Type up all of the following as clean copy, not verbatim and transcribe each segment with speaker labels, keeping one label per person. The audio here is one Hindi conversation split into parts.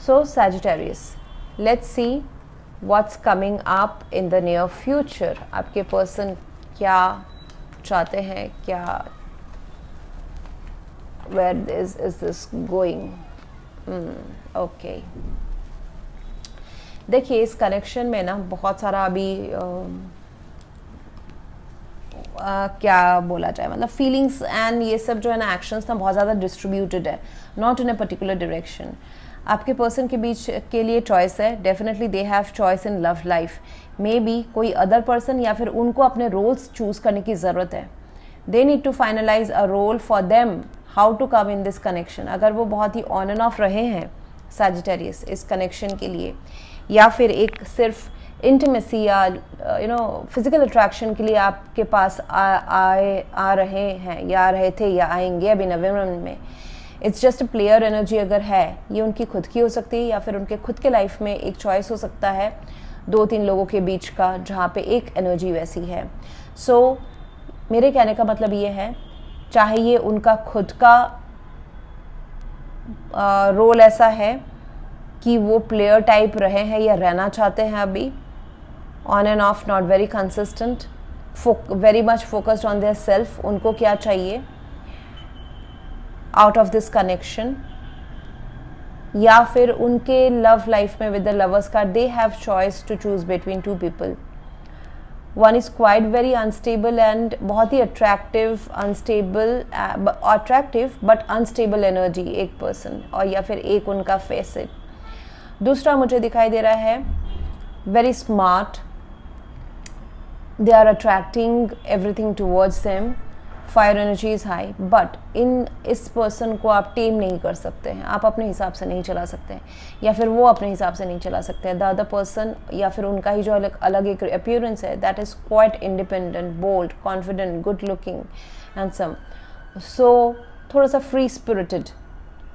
Speaker 1: So Sagittarius, let's see what's coming up in the near future. आपके पर्सन क्या चाहते हैं, क्या, where is this going? Okay, देखिए इस कनेक्शन में ना बहुत सारा अभी क्या बोला जाए, मतलब फीलिंग्स एंड ये सब जो है ना, एक्शंस ना बहुत ज़्यादा डिस्ट्रीब्यूटेड है, not in a particular direction. आपके पर्सन के बीच के लिए चॉइस है, definitely they have choice in love life. May be कोई अदर पर्सन या फिर उनको अपने रोल्स चूज करने की ज़रूरत है। They need to finalise a role for them how to come in this connection. अगर वो बहुत ही ऑन एंड ऑफ रहे हैं सैजिटेरियस इस कनेक्शन के लिए, या फिर एक सिर्फ इंटीमेसी या फिजिकल अट्रैक्शन के लिए आपके पास आ रहे हैं, या आ रहे थे, या आएंगे अभी नवंबर में, it's just a player energy अगर है, ये उनकी खुद की हो सकती है, या फिर उनके खुद के लाइफ में एक चॉइस हो सकता है 2-3 लोगों के बीच का, जहाँ पे एक एनर्जी वैसी है। सो मेरे कहने का मतलब ये है, चाहे ये उनका खुद का रोल ऐसा है कि वो प्लेयर टाइप रहे हैं या रहना चाहते हैं अभी, on end of, not very consistent, very much focused on their self, उनको क्या चाहिए आउट ऑफ दिस कनेक्शन, या फिर उनके लव लाइफ में with the lovers card they have choice to choose between 2 people. One is quite very unstable and बहुत ही अट्रैक्टिव बट अनस्टेबल एनर्जी एक पर्सन, और या फिर एक उनका फेसेट। दूसरा मुझे दिखाई दे रहा है very smart, they are attracting everything towards them, fire energy is high, but इस पर्सन को आप टेम नहीं कर सकते हैं, आप अपने हिसाब से नहीं चला सकते हैं, या फिर वो अपने हिसाब से नहीं चला सकते हैं। द अदर पर्सन या फिर उनका ही जो अलग एक अपीयरेंस है, that is quite independent, bold, confident, good looking, handsome, so थोड़ा सा free spirited.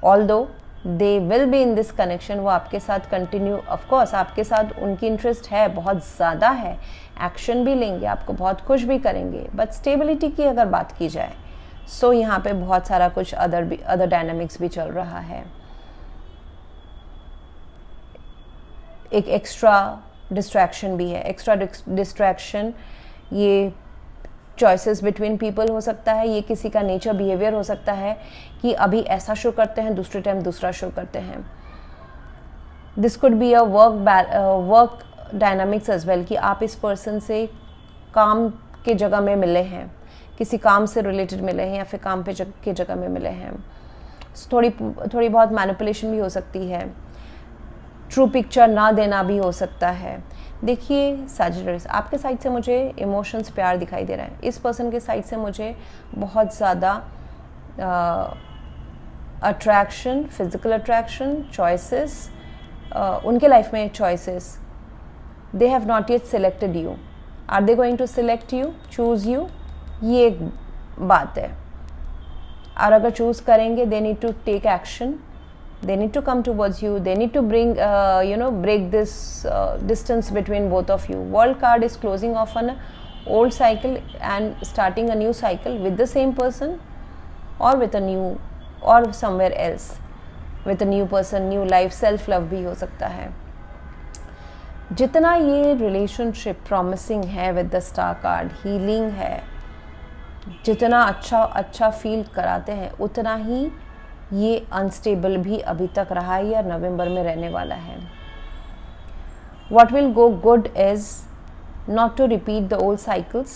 Speaker 1: Although they will be in this connection, वो आपके साथ कंटिन्यू, ऑफकोर्स आपके साथ उनकी इंटरेस्ट है, बहुत ज़्यादा है, एक्शन भी लेंगे, आपको बहुत खुश भी करेंगे, बट स्टेबिलिटी की अगर बात की जाए, सो यहाँ पे बहुत सारा कुछ अदर डायनामिक्स भी चल रहा है। एक एक्स्ट्रा डिस्ट्रैक्शन भी है, एक्स्ट्रा डिस्ट्रैक्शन, ये चॉइसेस बिटवीन पीपल हो सकता है, ये किसी का नेचर बिहेवियर हो सकता है कि अभी ऐसा शो करते हैं, दूसरे टाइम दूसरा शो करते हैं। This could be a work dynamics as well, कि आप इस पर्सन से काम के जगह में मिले हैं, किसी काम से रिलेटेड मिले हैं, या फिर काम पे के जगह में मिले हैं। थोड़ी बहुत मैनिपुलेशन भी हो सकती है, ट्रू पिक्चर ना देना भी हो सकता है। देखिए सैजिटेरियस, आपके साइड से मुझे इमोशंस, प्यार दिखाई दे रहा है, इस पर्सन के साइड से मुझे बहुत ज़्यादा अट्रैक्शन, फिजिकल अट्रैक्शन, चॉइसेस, उनके लाइफ में choices. They have not yet selected you, are they going to select you, choose you, ये एक बात है। और अगर चूज़ करेंगे, they need to take action, they need to come towards you, they need to bring break this distance between both of you. World card is closing off an old cycle and starting a new cycle with the same person, or with a new, or somewhere else with a new person, new life, self love भी हो सकता है। जितना ये रिलेशनशिप प्रॉमिसिंग है with the star card, healing है, जितना अच्छा फील कराते हैं, उतना ही ये अनस्टेबल भी अभी तक रहा है या नवंबर में रहने वाला है। What will go good is not to repeat the old cycles,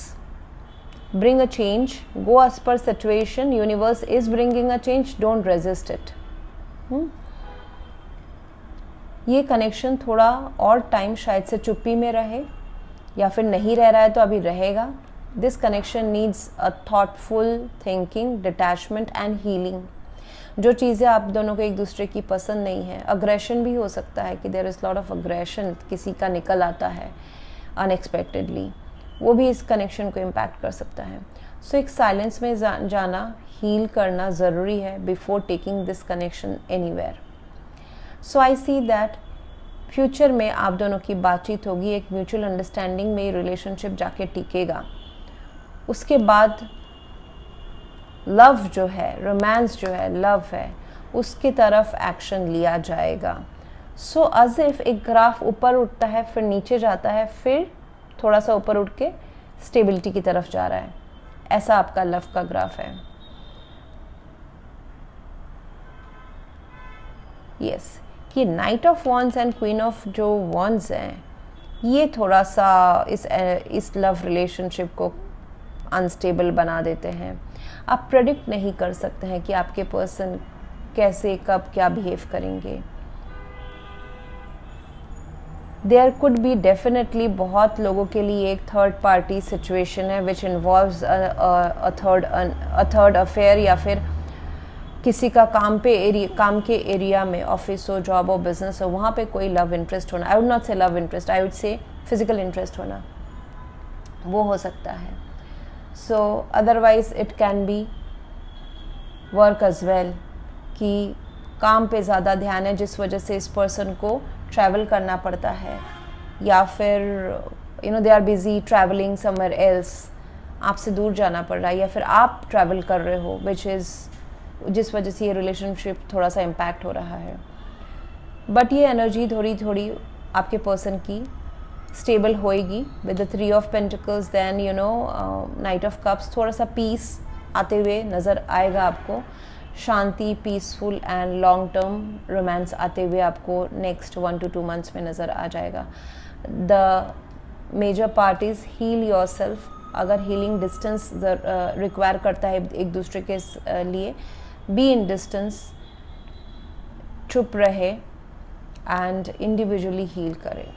Speaker 1: bring a change, go as per situation, universe is bringing a change, don't resist it. ये कनेक्शन थोड़ा और टाइम शायद से चुप्पी में रहे, या फिर नहीं रह रहा है तो अभी रहेगा। This connection needs a thoughtful thinking, detachment and healing. जो चीज़ें आप दोनों को एक दूसरे की पसंद नहीं है, अग्रेशन भी हो सकता है कि there is lot of aggression, किसी का निकल आता है अनएक्सपेक्टेडली, वो भी इस कनेक्शन को इम्पैक्ट कर सकता है। सो एक साइलेंस में जाना, हील करना ज़रूरी है before taking this connection anywhere. So I see that future में आप दोनों की बातचीत होगी, एक म्यूचुअल अंडरस्टैंडिंग में रिलेशनशिप जाके टिकेगा। उसके बाद लव जो है, रोमांस जो है, लव है, उसकी तरफ एक्शन लिया जाएगा। सो एज इफ एक ग्राफ ऊपर उठता है, फिर नीचे जाता है, फिर थोड़ा सा ऊपर उठ के स्टेबिलिटी की तरफ जा रहा है, ऐसा आपका लव का ग्राफ है। यस, ये night of wands and queen of जो वॉन्ड्स हैं, ये थोड़ा सा इस लव रिलेशनशिप को अनस्टेबल बना देते हैं। आप प्रेडिक्ट नहीं कर सकते हैं कि आपके पर्सन कैसे कब क्या बिहेव करेंगे। देयर कुड बी डेफिनेटली बहुत लोगों के लिए एक थर्ड पार्टी सिचुएशन है which involves a third affair, या फिर किसी का काम के एरिया में, ऑफिस हो, जॉब हो, बिजनेस हो, वहाँ पे कोई लव इंटरेस्ट होना, I would not say love interest, I would say physical interest होना, वो हो सकता है। So otherwise it can be work as well कि काम पे ज़्यादा ध्यान है जिस वजह से इस पर्सन को ट्रैवल करना पड़ता है, या फिर they are busy travelling somewhere else, आपसे दूर जाना पड़ रहा है, या फिर आप ट्रैवल कर रहे हो जिस वजह से ये रिलेशनशिप थोड़ा सा इम्पैक्ट हो रहा है। बट ये एनर्जी थोड़ी थोड़ी आपके पर्सन की स्टेबल होएगी with the 3 of pentacles, then knight of cups, थोड़ा सा पीस आते हुए नज़र आएगा आपको, शांति, peaceful and long term romance आते हुए आपको नेक्स्ट 1 to 2 months में नज़र आ जाएगा। The major part is heal yourself. अगर हीलिंग डिस्टेंस रिक्वायर करता है एक दूसरे के लिए, बी इन डिस्टेंस, चुप रहे एंड इंडिविजुअली हील करें।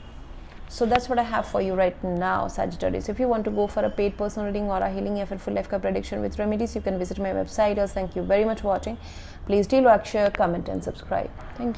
Speaker 1: So that's what I have for you right now, Sagittarius. If you want to go for a paid personal reading or a healing या फिर full life का prediction with remedies, you can visit my website. Thank you very much for watching. Please do like, share, comment and subscribe. Thank you.